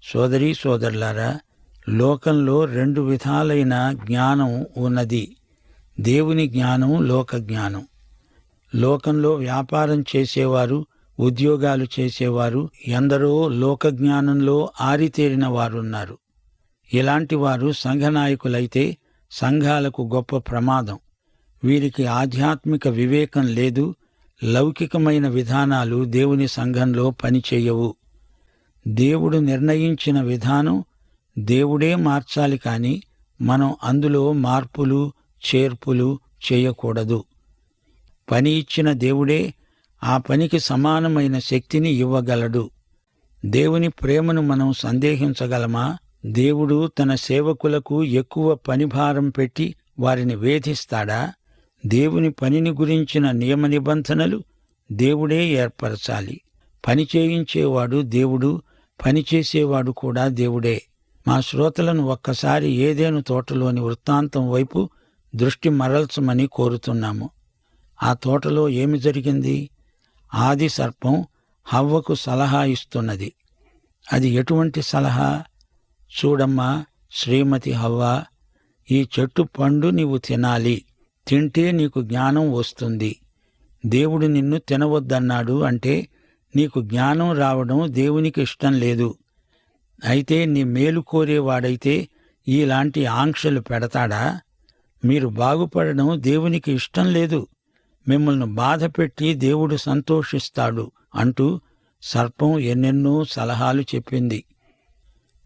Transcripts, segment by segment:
సోదరీ సోదరులారా, లోకంలో 2 విధాలైన జ్ఞానం ఉన్నది. దేవుని జ్ఞానం, లోక జ్ఞానం. లోకంలో వ్యాపారం చేసేవారు, ఉద్యోగాలు చేసేవారు, ఎందరో లోక జ్ఞానంలో ఆరితేరిన వారున్నారు. ఇలాంటి వారు సంఘనాయకులైతే సంఘాలకు గొప్ప ప్రమాదం. వీరికి ఆధ్యాత్మిక వివేకం లేదు. లౌకికమైన విధానాలు దేవుని సంఘంలో పనిచేయవు. దేవుడు నిర్ణయించిన విధానం దేవుడే మార్చాలి కాని మనం అందులో మార్పులు చేర్పులు చేయకూడదు. పని ఇచ్చిన దేవుడే ఆ పనికి సమానమైన శక్తిని ఇవ్వగలడు. దేవుని ప్రేమను మనం సందేహించగలమా? దేవుడు తన సేవకులకు ఎక్కువ పనిభారం పెట్టి వారిని వేధిస్తాడా? దేవుని పనిని గురించిన నియమ నిబంధనలు దేవుడే ఏర్పరచాలి. పని చేయించేవాడు దేవుడు, పనిచేసేవాడు కూడా దేవుడే. మా శ్రోతలను ఒక్కసారి ఏదెను తోటలోని వృత్తాంతం వైపు దృష్టి మరల్చమని కోరుతున్నాము. ఆ తోటలో ఏమి జరిగింది? ఆది సర్పం హవ్వకు సలహా ఇస్తున్నది. అది ఎటువంటి సలహా? చూడమ్మా శ్రీమతి హవ్వా, ఈ చెట్టు పండు నీవు తినాలి, తింటే నీకు జ్ఞానం వస్తుంది. దేవుడు నిన్ను తినవద్దన్నాడు అంటే నీకు జ్ఞానం రావడం దేవునికి ఇష్టం లేదు. అయితే నీ మేలు కోరేవాడైతే ఈలాంటి ఆంక్షలు పెడతాడా? మీరు బాగుపడడం దేవునికి ఇష్టం లేదు. మిమ్మల్ని బాధపెట్టి దేవుడు సంతోషిస్తాడు అంటూ సర్పం ఎన్నెన్నో సలహాలు చెప్పింది.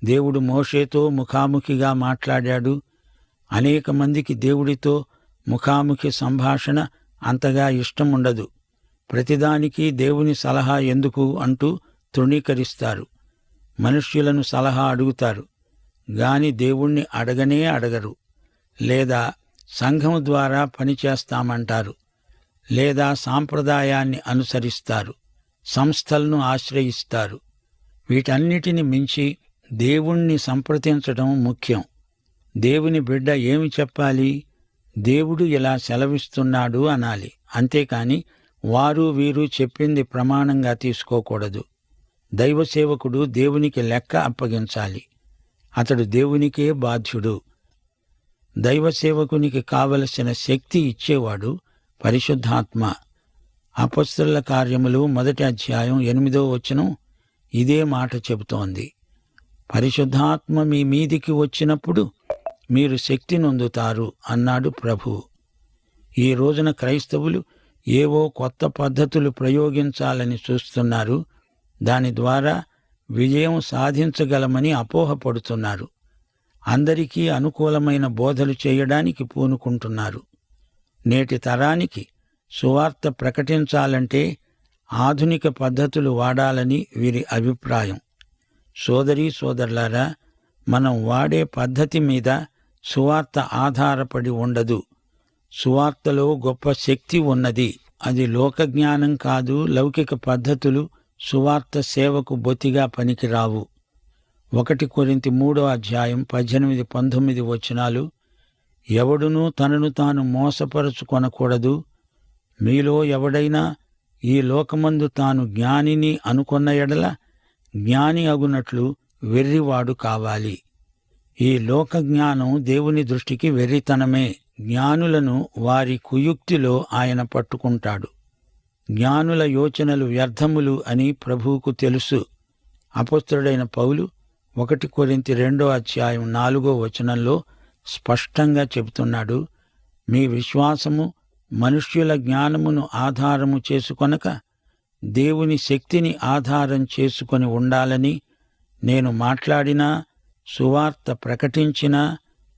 దేవుడు మోషేతో ముఖాముఖిగా మాట్లాడాడు. అనేక మందికి దేవుడితో ముఖాముఖి సంభాషణ అంతగా ఇష్టముండదు. ప్రతిదానికి దేవుని సలహా ఎందుకు అంటూ తృణీకరిస్తారు. మనుష్యులను సలహా అడుగుతారు గాని దేవుణ్ణి అడగనే అడగరు. లేదా సంఘం ద్వారా పనిచేస్తామంటారు, లేదా సాంప్రదాయాన్ని అనుసరిస్తారు, సంస్థలను ఆశ్రయిస్తారు. వీటన్నిటిని మించి దేవుణ్ణి సంప్రదించడం ముఖ్యం. దేవుని బిడ్డ ఏమి చెప్పాలి? దేవుడు ఇలా సెలవిస్తున్నాడు అనాలి. అంతేకాని వారు వీరు చెప్పింది ప్రమాణంగా తీసుకోకూడదు. దైవసేవకుడు దేవునికి లెక్క అప్పగించాలి. అతడు దేవునికే బాధ్యుడు. దైవసేవకునికి కావలసిన శక్తి ఇచ్చేవాడు పరిశుద్ధాత్మ. అపొస్తలుల కార్యములు 1వ అధ్యాయం 8వ వచనం ఇదే మాట చెబుతోంది. పరిశుద్ధాత్మ మీ మీదికి వచ్చినప్పుడు మీరు శక్తి నొందుతారు అన్నాడు ప్రభువు. ఈ రోజున క్రైస్తవులు ఏవో కొత్త పద్ధతులు ప్రయోగించాలని చూస్తున్నారు. దాని ద్వారా విజయం సాధించగలమని అపోహపడుతున్నారు. అందరికీ అనుకూలమైన బోధలు చేయడానికి పూనుకుంటున్నారు. నేటి తరానికి సువార్త ప్రకటించాలంటే ఆధునిక పద్ధతులు వాడాలని వీరి అభిప్రాయం. సోదరీ సోదరులారా, మనం వాడే పద్ధతి మీద సువార్త ఆధారపడి ఉండదు. సువార్తలో గొప్ప శక్తి ఉన్నది. అది లోకజ్ఞానం కాదు. లౌకిక పద్ధతులు సువార్త సేవకు బొత్తిగా పనికిరావు. 1 కొరింథీ 3వ అధ్యాయం 18, 19 వచనాలు, ఎవడునూ తనను తాను మోసపరచుకొనకూడదు. మీలో ఎవడైనా ఈ లోకమందు తాను జ్ఞానిని అనుకొన్న ఎడల జ్ఞాని అగునట్లు వెర్రివాడు కావాలి. ఈ లోక జ్ఞానం దేవుని దృష్టికి వెర్రితనమే. జ్ఞానులను వారి కుయుక్తిలో ఆయన పట్టుకుంటాడు. జ్ఞానుల యోచనలు వ్యర్థములు అని ప్రభువుకు తెలుసు. అపొస్తలుడైన పౌలు 1 కొరింథీ 2వ అధ్యాయం 4వ వచనంలో స్పష్టంగా చెబుతున్నాడు, మీ విశ్వాసము మనుష్యుల జ్ఞానమును ఆధారము చేసుకొనక దేవుని శక్తిని ఆధారం చేసుకొని ఉండాలని నేను మాట్లాడినా, సువార్త ప్రకటించినా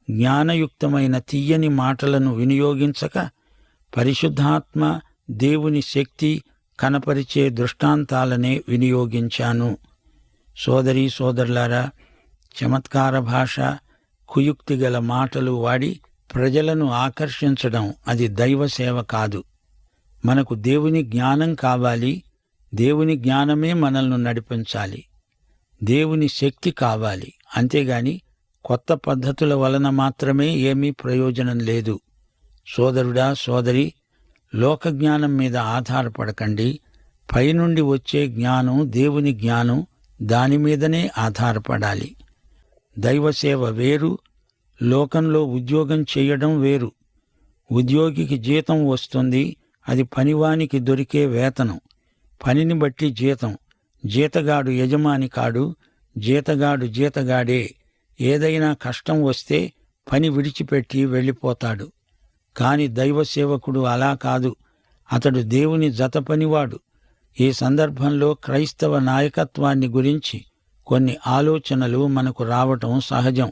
జ్ఞానయుక్తమైన తీయని మాటలను వినియోగించక పరిశుద్ధాత్మ దేవుని శక్తి కనపరిచే దృష్టాంతాలనే వినియోగించాను. సోదరీ సోదరులారా, చమత్కార భాష, కుయుక్తిగల మాటలు వాడి ప్రజలను ఆకర్షించడం అది దైవ సేవ కాదు. మనకు దేవుని జ్ఞానం కావాలి. దేవుని జ్ఞానమే మనల్ని నడిపించాలి. దేవుని శక్తి కావాలి. అంతేగాని కొత్త పద్ధతుల వలన మాత్రమే ఏమీ ప్రయోజనం లేదు. సోదరుడా, సోదరి, లోకజ్ఞానం మీద ఆధారపడకండి. పైనుండి వచ్చే జ్ఞానం దేవుని జ్ఞానం, దానిమీదనే ఆధారపడాలి. దైవసేవ వేరు, లోకంలో ఉద్యోగం చేయడం వేరు. ఉద్యోగికి జీతం వస్తుంది, అది పనివానికి దొరికే వేతనం. పనిని బట్టి జీతం. జీతగాడు యజమాని కాడు, జీతగాడు జీతగాడే. ఏదైనా కష్టం వస్తే పని విడిచిపెట్టి వెళ్ళిపోతాడు. కాని దైవసేవకుడు అలా కాదు. అతడు దేవుని జతపనివాడు. ఈ సందర్భంలో క్రైస్తవ నాయకత్వాన్ని గురించి కొన్ని ఆలోచనలు మనకు రావటం సహజం.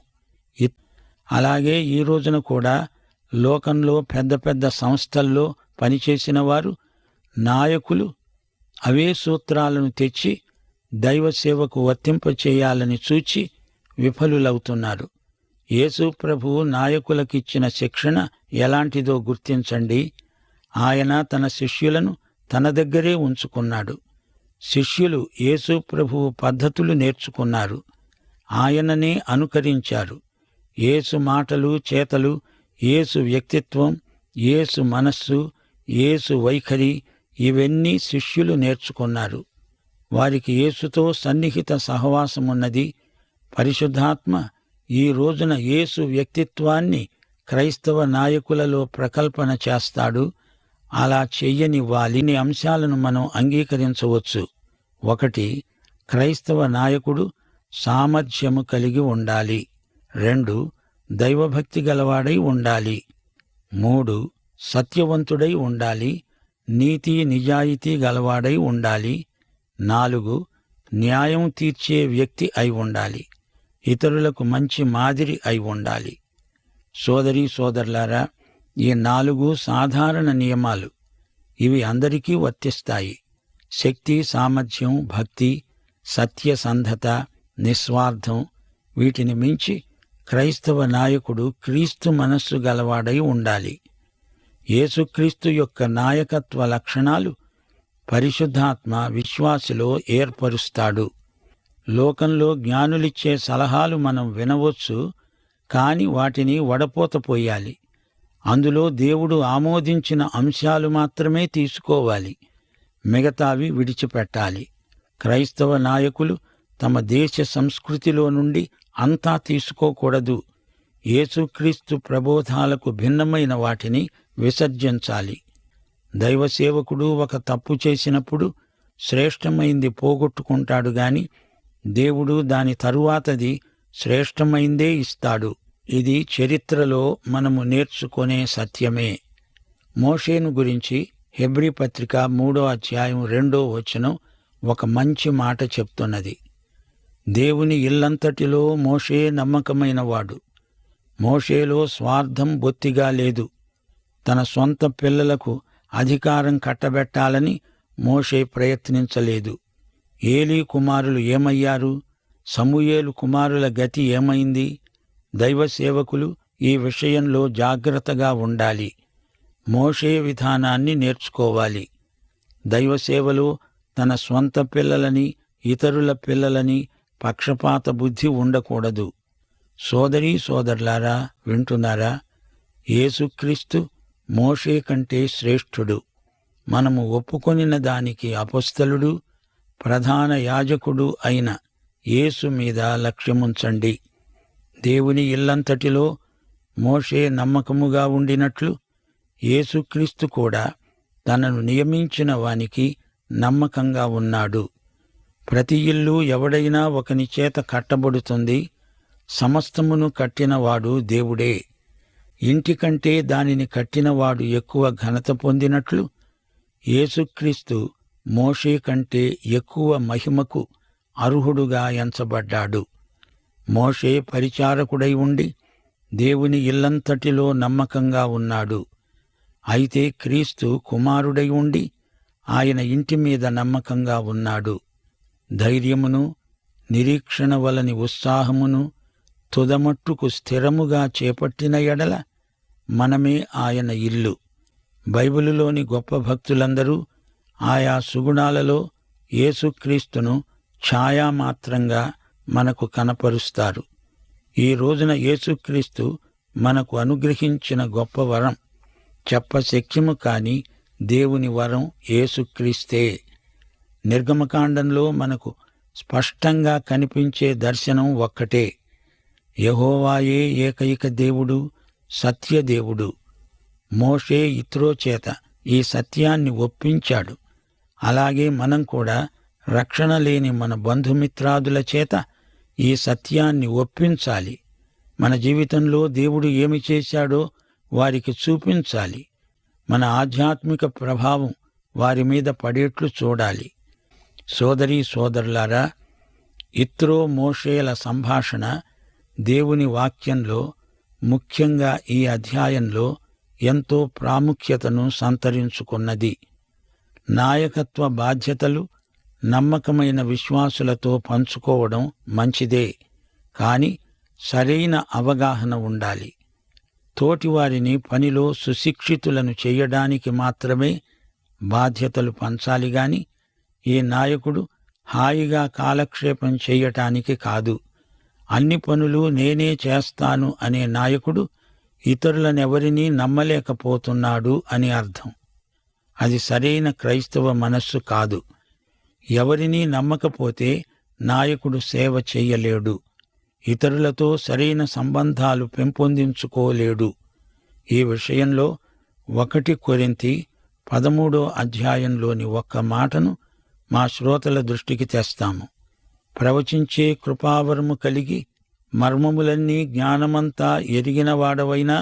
అలాగే ఈ రోజున కూడా లోకంలో పెద్ద పెద్ద సంస్థల్లో పనిచేసిన వారు, నాయకులు అవే సూత్రాలను తెచ్చి దైవసేవకు వర్తింపచేయాలని చూచి విఫలులవుతున్నారు. యేసు ప్రభువు నాయకులకిచ్చిన శిక్షణ ఎలాంటిదో గుర్తించండి. ఆయన తన శిష్యులను తన దగ్గరే ఉంచుకున్నాడు. శిష్యులు యేసు ప్రభువు పద్ధతులు నేర్చుకున్నారు, ఆయననే అనుకరించారు. యేసు మాటలు, చేతలు, యేసు వ్యక్తిత్వం, యేసు మనస్సు, యేసు వైఖరి ఇవన్నీ శిష్యులు నేర్చుకున్నారు. వారికి యేసుతో సన్నిహిత సహవాసమున్నది. పరిశుద్ధాత్మ ఈ రోజున యేసు వ్యక్తిత్వాన్ని క్రైస్తవ నాయకులలో ప్రకల్పన చేస్తాడు. అలా చెయ్యనివ్వాలి. ఇన్ని అంశాలను మనం అంగీకరించవచ్చు. 1. క్రైస్తవ నాయకుడు సామర్థ్యము కలిగి ఉండాలి. 2. దైవభక్తి గలవాడై ఉండాలి. 3. సత్యవంతుడై ఉండాలి. నీతి నిజాయితీ గలవాడై ఉండాలి. 4. న్యాయం తీర్చే వ్యక్తి అయి ఉండాలి. ఇతరులకు మంచి మాదిరి అయి ఉండాలి. సోదరీ సోదరులారా, ఈ 4 సాధారణ నియమాలు. ఇవి అందరికీ వర్తిస్తాయి. శక్తి, సామర్థ్యం, భక్తి, సత్యసంధత, నిస్వార్థం, వీటిని మించి క్రైస్తవ నాయకుడు క్రీస్తు మనస్సు గలవాడై ఉండాలి. యేసుక్రీస్తు యొక్క నాయకత్వ లక్షణాలు పరిశుద్ధాత్మ విశ్వాసిలో ఏర్పరుస్తాడు. లోకంలో జ్ఞానులిచ్చే సలహాలు మనం వినవచ్చు, కాని వాటిని వడపోత పోయాలి. అందులో దేవుడు ఆమోదించిన అంశాలు మాత్రమే తీసుకోవాలి, మిగతావి విడిచిపెట్టాలి. క్రైస్తవ నాయకులు తమ దేశ సంస్కృతిలో నుండి అంతా తీసుకోకూడదు. యేసుక్రీస్తు ప్రబోధాలకు భిన్నమైన వాటిని విసర్జించాలి. దైవసేవకుడు ఒక తప్పు చేసినప్పుడు శ్రేష్టమైంది పోగొట్టుకుంటాడు గాని దేవుడు దాని తరువాతది శ్రేష్టమైందే ఇస్తాడు. ఇది చరిత్రలో మనము నేర్చుకునే సత్యమే. మోషేను గురించి హెబ్రీ పత్రిక 3వ అధ్యాయం 2వ వచనం ఒక మంచి మాట చెప్తున్నది. దేవుని ఇల్లంతటిలో మోషే నమ్మకమైనవాడు. మోషేలో స్వార్థం బొత్తిగా లేదు. తన సొంత పిల్లలకు అధికారం కట్టబెట్టాలని మోషే ప్రయత్నించలేదు. ఏలీ కుమారులు ఏమయ్యారు? సమూయేలు కుమారుల గతి ఏమైంది? దైవసేవకులు ఈ విషయంలో జాగ్రత్తగా ఉండాలి. మోషే విధానాన్ని నేర్చుకోవాలి. దైవసేవలో తన స్వంత పిల్లలని, ఇతరుల పిల్లలని పక్షపాత బుద్ధి ఉండకూడదు. సోదరీ సోదరులారా, వింటున్నారా? యేసుక్రీస్తు మోషే కంటే శ్రేష్ఠుడు. మనము ఒప్పుకొనిన దానికి అపొస్తలుడు, ప్రధాన యాజకుడు అయిన యేసు మీద లక్ష్యముంచండి. దేవుని ఇల్లంతటిలో మోషే నమ్మకముగా ఉండినట్లు యేసుక్రీస్తు కూడా తనను నియమించిన వానికి నమ్మకంగా ఉన్నాడు. ప్రతి ఇల్లు ఎవడైనా ఒకని చేత కట్టబడుతుంది. సమస్తమును కట్టినవాడు దేవుడే. ఇంటికంటే దానిని కట్టినవాడు ఎక్కువ ఘనత పొందినట్లు యేసుక్రీస్తు మోషే కంటే ఎక్కువ మహిమకు అర్హుడుగా ఎంచబడ్డాడు. మోషే పరిచారకుడై ఉండి దేవుని ఇల్లంతటిలో నమ్మకంగా ఉన్నాడు. అయితే క్రీస్తు కుమారుడై ఉండి ఆయన ఇంటి మీద నమ్మకంగా ఉన్నాడు. ధైర్యమును, నిరీక్షణ వలని ఉత్సాహమును తుదమట్టుకు స్థిరముగా చేపట్టిన ఎడల మనమే ఆయన ఇల్లు. బైబిలులోని గొప్ప భక్తులందరూ ఆయా సుగుణాలలో యేసుక్రీస్తును ఛాయామాత్రంగా మనకు కనపరుస్తారు. ఈ రోజున యేసుక్రీస్తు మనకు అనుగ్రహించిన గొప్ప వరం, చెప్పశక్యము కాని దేవుని వరం యేసుక్రీస్తే. నిర్గమకాండంలో మనకు స్పష్టంగా కనిపించే దర్శనం ఒక్కటే. యెహోవాయే ఏకైక దేవుడు, సత్యదేవుడు. మోషే యిత్రో చేత ఈ సత్యాన్ని ఒప్పించాడు. అలాగే మనం కూడా రక్షణ లేని మన బంధుమిత్రాదుల చేత ఈ సత్యాన్ని ఒప్పించాలి. మన జీవితంలో దేవుడు ఏమి చేశాడో వారికి చూపించాలి. మన ఆధ్యాత్మిక ప్రభావం వారి మీద పడేట్లు చూడాలి. సోదరీ సోదరులారా, యిత్రో మోషేల సంభాషణ దేవుని వాక్యంలో, ముఖ్యంగా ఈ అధ్యాయంలో ఎంతో ప్రాముఖ్యతను సంతరించుకున్నది. నాయకత్వ బాధ్యతలు నమ్మకమైన విశ్వాసులతో పంచుకోవడం మంచిదే, కాని సరైన అవగాహన ఉండాలి. తోటివారిని పనిలో సుశిక్షితులను చెయ్యడానికి మాత్రమే బాధ్యతలు పంచాలి గాని ఈ నాయకుడు హాయిగా కాలక్షేపం చెయ్యటానికి కాదు. అన్ని పనులు నేనే చేస్తాను అనే నాయకుడు ఇతరులనెవరినీ నమ్మలేకపోతున్నాడు అని అర్థం. అది సరైన క్రైస్తవ మనస్సు కాదు. ఎవరినీ నమ్మకపోతే నాయకుడు సేవ చెయ్యలేడు. ఇతరులతో సరైన సంబంధాలు పెంపొందించుకోలేడు. ఈ విషయంలో 1 కొరింథీ 13వ అధ్యాయంలోని ఒక్క మాటను మా శ్రోతల దృష్టికి తెస్తాము. ప్రవచించే కృపావరము కలిగి మర్మములన్నీ జ్ఞానమంతా ఎరిగినవాడవైనా,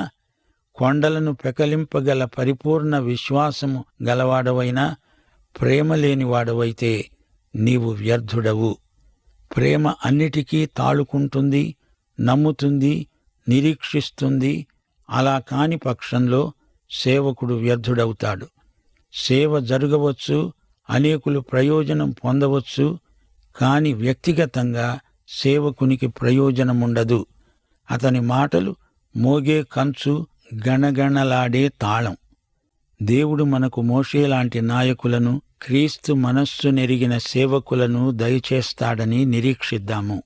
కొండలను పెకలింపగల పరిపూర్ణ విశ్వాసము గలవాడవైనా, ప్రేమ లేనివాడవైతే నీవు వ్యర్థుడవు. ప్రేమ అన్నిటికీ తాళుకుంటుంది, నమ్ముతుంది, నిరీక్షిస్తుంది. అలా కాని పక్షంలో సేవకుడు వ్యర్థుడవుతాడు. సేవ జరగవచ్చు, అనేకులు ప్రయోజనం పొందవచ్చు, కాని వ్యక్తిగతంగా సేవకునికి ప్రయోజనముండదు. అతని మాటలు మోగే కంచు, గణగణలాడే తాళం. దేవుడు మనకు మోషేలాంటి నాయకులను, క్రీస్తు మనస్సు నెరిగిన సేవకులను దయచేస్తాడని నిరీక్షిద్దాము.